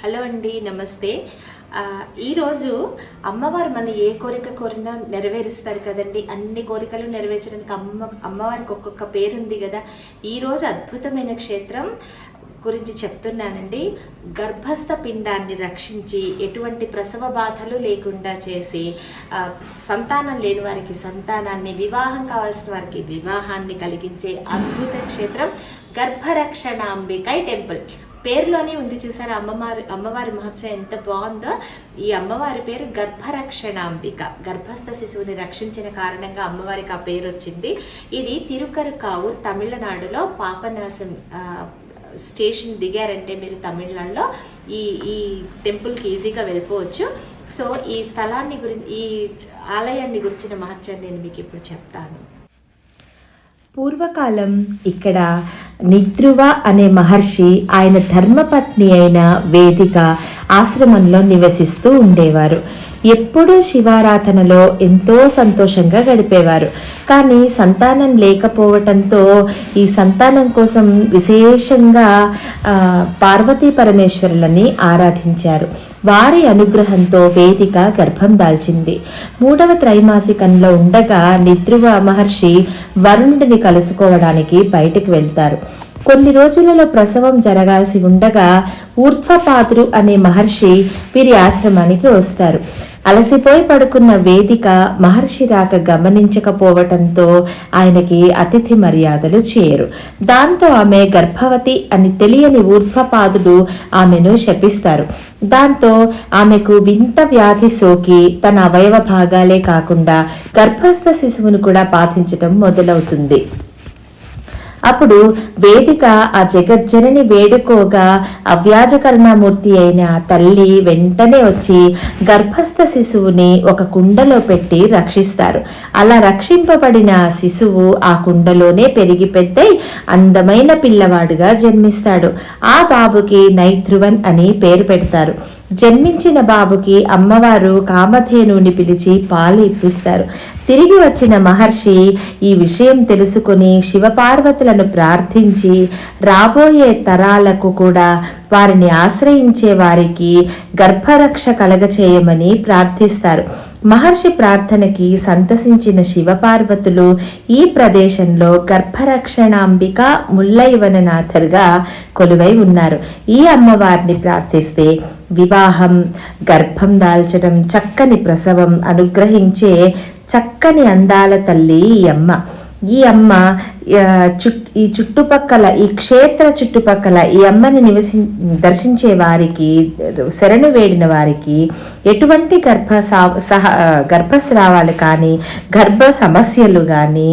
Hello అండి, నమస్తే. ఈరోజు అమ్మవారు మన ఏ కోరిక కోరినా నెరవేరుస్తారు కదండి. అన్ని కోరికలు నెరవేర్చడానికి అమ్మవారికి ఒక్కొక్క పేరుంది కదా. ఈరోజు అద్భుతమైన క్షేత్రం గురించి చెప్తున్నానండి. గర్భస్థ పిండాన్ని రక్షించి ఎటువంటి ప్రసవ బాధలు లేకుండా చేసి సంతానం లేని వారికి సంతానాన్ని, వివాహం కావాల్సిన వారికి వివాహాన్ని కలిగించే అద్భుత క్షేత్రం గర్భరక్షణాంబిక టెంపుల్. పేరులోనే ఉంది చూసారా, అమ్మవారి మహత్యం ఎంత బాగుందో. ఈ అమ్మవారి పేరు గర్భరక్షణాంబిక. గర్భస్థ శిశువుని రక్షించిన కారణంగా అమ్మవారికి ఆ పేరు వచ్చింది. ఇది తిరుకరుకావూర్, తమిళనాడులో పాపనాశం స్టేషన్ దిగారంటే మీరు తమిళనాడులో ఈ టెంపుల్కి ఈజీగా వెళ్ళిపోవచ్చు. సో ఈ స్థలాన్ని ఈ ఆలయాన్ని గురించిన మహత్యాన్ని నేను మీకు ఇప్పుడు చెప్తాను. పూర్వకాలం ఇక్కడ నిద్రువ అనే మహర్షి ఆయన ధర్మపత్ని అయిన వేదిక ఆశ్రమంలో నివసిస్తూ ఉండేవారు. ఎప్పుడూ శివారాధనలో ఎంతో సంతోషంగా గడిపేవారు. కానీ సంతానం లేకపోవటంతో ఈ సంతానం కోసం విశేషంగా పార్వతీ పరమేశ్వరులని ఆరాధించారు. వారి అనుగ్రహంతో వేదిక గర్భం దాల్చింది. 3వ త్రైమాసికంలో ఉండగా నిద్రువ మహర్షి వరుణుడిని కలుసుకోవడానికి బయటకు వెళ్తారు. కొన్ని రోజులలో ప్రసవం జరగాల్సి ఉండగా ఊర్ధ్వపాదురు అనే మహర్షి వీరి ఆశ్రమానికి వస్తారు. అలసిపోయి పడుకున్న వేదిక మహర్షి రాక గమనించకపోవటంతో ఆయనకి అతిథి మర్యాదలు చేయరు. దాంతో ఆమె గర్భవతి అని తెలియని ఊర్ధ్వపాదుడు ఆమెను శపిస్తారు. దాంతో ఆమెకు వింత వ్యాధి సోకి తన అవయవ భాగాలే కాకుండా గర్భస్థ శిశువును కూడా బాధించటం మొదలవుతుంది. అప్పుడు వేదిక ఆ జగజ్జనని వేడుకోగా అవ్యాజకరణమూర్తి అయిన తల్లి వెంటనే వచ్చి గర్భస్థ శిశువుని ఒక కుండలో పెట్టి రక్షిస్తారు. అలా రక్షింపబడిన శిశువు ఆ కుండలోనే పెరిగి పెద్దై అందమైన పిల్లవాడుగా జన్మిస్తాడు. ఆ బాబుకి నైధ్రువన్ అని పేరు పెడతారు. జన్మించిన బాబుకి అమ్మవారు కామధేనుని పిలిచి పాలు ఇప్పిస్తారు. తిరిగి వచ్చిన మహర్షి ఈ విషయం తెలుసుకుని శివపార్వతులను ప్రార్థించి రాబోయే తరాలకు కూడా వారిని ఆశ్రయించే వారికి గర్భరక్ష కలగచేయమని ప్రార్థిస్తారు. మహర్షి ప్రార్థనకి సంతసించిన శివపార్వతులు ఈ ప్రదేశంలో గర్భరక్షణాంబిక ముల్లైవననాథర్గా కొలువై ఉన్నారు. ఈ అమ్మవారిని ప్రార్థిస్తే వివాహం, గర్భం దాల్చడం, చక్కని ప్రసవం అనుగ్రహించే చక్కని అందాల తల్లి ఈ అమ్మ. ఈ అమ్మ ఈ చుట్టుపక్కల, ఈ క్షేత్ర చుట్టుపక్కల ఈ అమ్మని దర్శించే వారికి, శరణు వేడిన వారికి ఎటువంటి గర్భస్రావాలు కానీ, గర్భ సమస్యలు కానీ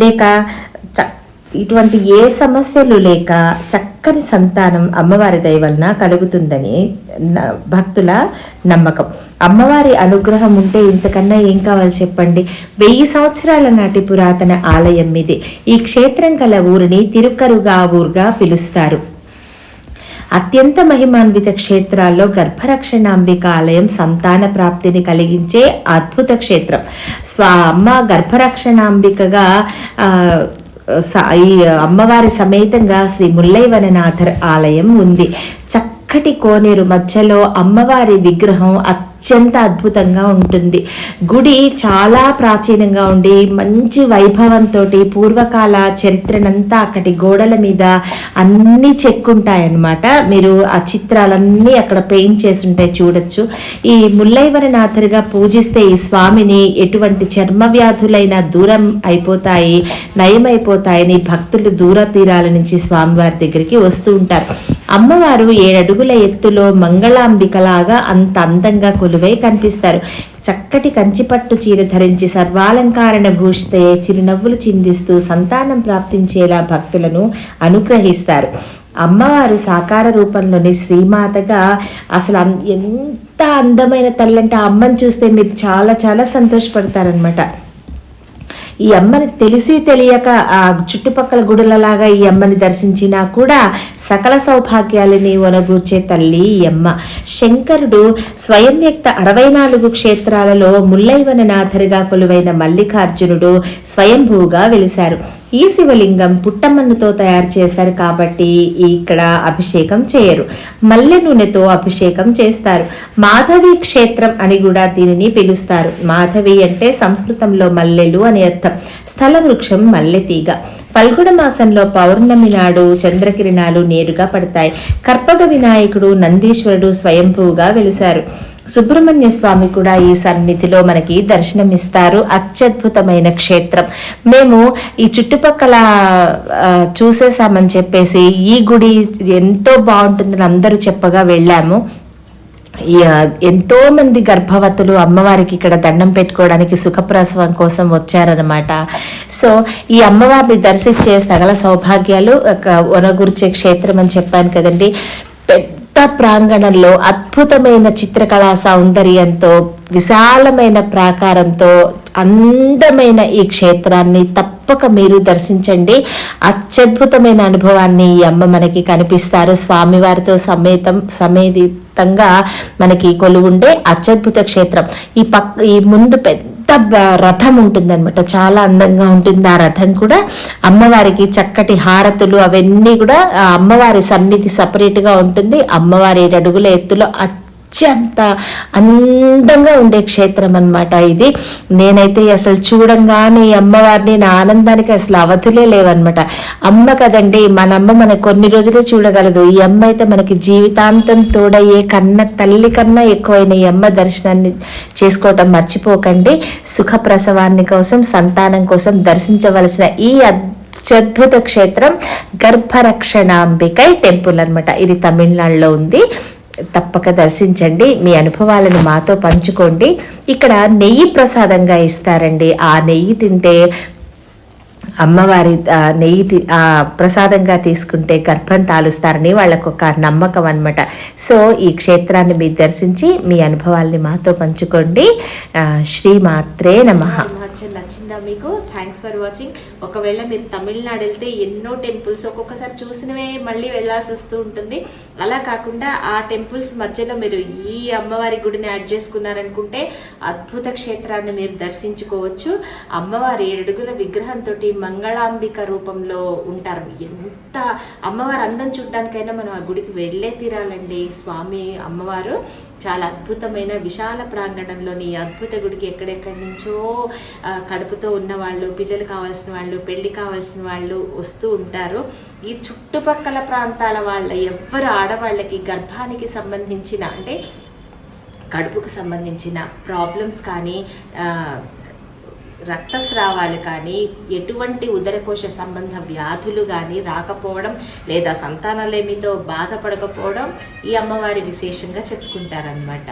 లేక ఇటువంటి ఏ సమస్యలు లేక చక్కని సంతానం అమ్మవారి దయ వలన కలుగుతుందని భక్తుల నమ్మకం. అమ్మవారి అనుగ్రహం ఉంటే ఇంతకన్నా ఏం కావాలి చెప్పండి. 1000 సంవత్సరాల నాటి పురాతన ఆలయం ఇది. ఈ క్షేత్రం కల ఊరిని తిరుకరుగావూర్గా పిలుస్తారు. అత్యంత మహిమాన్విత క్షేత్రాల్లో గర్భరక్షణాంబిక ఆలయం సంతాన ప్రాప్తిని కలిగించే అద్భుత క్షేత్రం. అమ్మ గర్భరక్షణాంబికగా ఈ అమ్మవారి సమేతంగా శ్రీ ముల్లైవననాథర్ ఆలయం ఉంది. చక్కటి కోనేరు మధ్యలో అమ్మవారి విగ్రహం అత్యంత అద్భుతంగా ఉంటుంది. గుడి చాలా ప్రాచీనంగా ఉండి మంచి వైభవంతో పూర్వకాల చరిత్రనంతా అక్కడి గోడల మీద అన్నీ చెక్కుంటాయన్నమాట. మీరు ఆ చిత్రాలన్నీ అక్కడ పెయింట్ చేసి ఉంటాయి, చూడొచ్చు. ఈ ముల్లైవరనాథర్గా పూజిస్తే ఈ స్వామిని ఎటువంటి చర్మ వ్యాధులైనా దూరం అయిపోతాయి, నయమైపోతాయని భక్తులు దూర తీరాల నుంచి స్వామివారి దగ్గరికి వస్తూ ఉంటారు. అమ్మవారు 7 అడుగుల ఎత్తులో మంగళాంబికలాగా అంత అందంగా కొలువై కనిపిస్తారు. చక్కటి కంచిపట్టు చీర ధరించి సర్వాలంకారణ భూషితే చిరునవ్వులు చిందిస్తూ సంతానం ప్రాప్తించేలా భక్తులను అనుగ్రహిస్తారు. అమ్మవారు సాకార రూపంలోని శ్రీమాతగా అసలు ఎంత అందమైన తల్లంటే ఆ అమ్మని చూస్తే మీరు చాలా చాలా సంతోషపడతారనమాట. ఈ అమ్మని తెలిసి తెలియక ఆ చుట్టుపక్కల గుడులలాగా ఈ అమ్మని దర్శించినా కూడా సకల సౌభాగ్యాలని ఒనగూర్చే తల్లి ఈ అమ్మ. శంకరుడు స్వయం వ్యక్త 64 క్షేత్రాలలో ముల్లైవననాథరిగా కొలువైన మల్లికార్జునుడు స్వయంభూగా వెలిశారు. ఈ శివలింగం పుట్టమన్నుతో తయారు చేశారు కాబట్టి ఇక్కడ అభిషేకం చేయరు, మల్లె నూనెతో అభిషేకం చేస్తారు. మాధవి క్షేత్రం అని కూడా దీనిని పిలుస్తారు. మాధవి అంటే సంస్కృతంలో మల్లెలు అని అర్థం. స్థల వృక్షం మల్లె తీగ. ఫల్గుణ మాసంలో పౌర్ణమి నాడు చంద్రకిరణాలు నేరుగా పడతాయి. కర్పగ వినాయకుడు నందీశ్వరుడు స్వయంభూగా వెలిశారు. సుబ్రహ్మణ్య స్వామి కూడా ఈ సన్నిధిలో మనకి దర్శనమిస్తారు. అత్యద్భుతమైన క్షేత్రం. మేము ఈ చుట్టుపక్కల చూసేసామని చెప్పేసి ఈ గుడి ఎంతో బాగుంటుందని అందరూ చెప్పగా వెళ్ళాము. ఎంతో మంది గర్భవతులు అమ్మవారికి ఇక్కడ దండం పెట్టుకోవడానికి సుఖప్రసవం కోసం వచ్చారనమాట. సో ఈ అమ్మవారిని దర్శించే సకల సౌభాగ్యాలు ఒనగూర్చే క్షేత్రం అని చెప్పాను కదండి. పెద్ద ప్రాంగణంలో అద్భుతమైన చిత్రకళా సౌందర్యంతో, విశాలమైన ప్రాకారంతో అందమైన ఈ క్షేత్రాన్ని తప్పక మీరు దర్శించండి. అత్యద్భుతమైన అనుభవాన్ని ఈ అమ్మ మనకి కనిపిస్తారు. స్వామివారితో సమేతంగా మనకి కొలువుండే అత్యద్భుత క్షేత్రం. ఈ ముందు పెద్ద రథం ఉంటుందన్నమాట, చాలా అందంగా ఉంటుంది. ఆ రథం కూడా అమ్మవారికి చక్కటి హారతులు అవన్నీ కూడా అమ్మవారి సన్నిధి సపరేట్గా ఉంటుంది. అమ్మవారి 7 అడుగుల ఎత్తులో అత్యంత అందంగా ఉండే క్షేత్రం అన్నమాట ఇది. నేనైతే అసలు చూడంగానే ఈ అమ్మవారిని నా ఆనందానికి అసలు అవధులే లేవన్నమాట. అమ్మ కదండి, మన అమ్మ మనకు కొన్ని రోజులే చూడగలదు. ఈ అమ్మ అయితే మనకి జీవితాంతం తోడయ్యే కన్న తల్లి కన్నా ఎక్కువైన ఈ అమ్మ దర్శనాన్ని చేసుకోవటం మర్చిపోకండి. సుఖ ప్రసవాన్ని కోసం, సంతానం కోసం దర్శించవలసిన ఈ అత్యద్భుత క్షేత్రం గర్భరక్షణాంబికై టెంపుల్ అన్నమాట. ఇది తమిళనాడులో ఉంది. తప్పక దర్శించండి. మీ అనుభవాలను మాతో పంచుకోండి. ఇక్కడ నెయ్యి ప్రసాదంగా ఇస్తారండి. ఆ నెయ్యి తింటే అమ్మవారి నెయ్యి ప్రసాదంగా తీసుకుంటే గర్భం తాలుస్తారని వాళ్ళకు ఒక నమ్మకం అన్నమాట. సో ఈ క్షేత్రాన్ని మీరు దర్శించి మీ అనుభవాల్ని మాతో పంచుకోండి. శ్రీమాత్రే నమః. నచ్చిందా మీకు? Thanks for watching. ఒకవేళ మీరు తమిళనాడు వెళ్తే ఎన్నో టెంపుల్స్ ఒక్కొక్కసారి చూసినవే మళ్ళీ వెళ్ళాల్సి వస్తూ ఉంటుంది. అలా కాకుండా ఆ టెంపుల్స్ మధ్యలో మీరు ఈ అమ్మవారి గుడిని యాడ్ చేసుకున్నారనుకుంటే అద్భుత క్షేత్రాన్ని మీరు దర్శించుకోవచ్చు. అమ్మవారి 7 అడుగుల విగ్రహంతో మంగళాంబిక రూపంలో ఉంటారు. ఎంత అమ్మవారు అందం చూడడానికైనా మనం ఆ గుడికి వెళ్ళే తీరాలండి. స్వామి అమ్మవారు చాలా అద్భుతమైన విశాల ప్రాంగణంలోని అద్భుత గుడికి ఎక్కడెక్కడి నుంచో కడుపుతో ఉన్నవాళ్ళు, పిల్లలు కావాల్సిన వాళ్ళు, పెళ్లి కావాల్సిన వాళ్ళు వస్తూ ఉంటారు. ఈ చుట్టుపక్కల ప్రాంతాల వాళ్ళ ఎవ్వరు ఆడవాళ్ళకి గర్భానికి సంబంధించిన అంటే కడుపుకు సంబంధించిన ప్రాబ్లమ్స్ కానీ, రక్తస్రావాలు కానీ, ఎటువంటి ఉదరకోశ సంబంధ వ్యాధులు కానీ రాకపోవడం లేదా సంతానలేమితో బాధపడకపోవడం ఈ అమ్మవారి విశేషంగా చెప్పుకుంటారనమాట.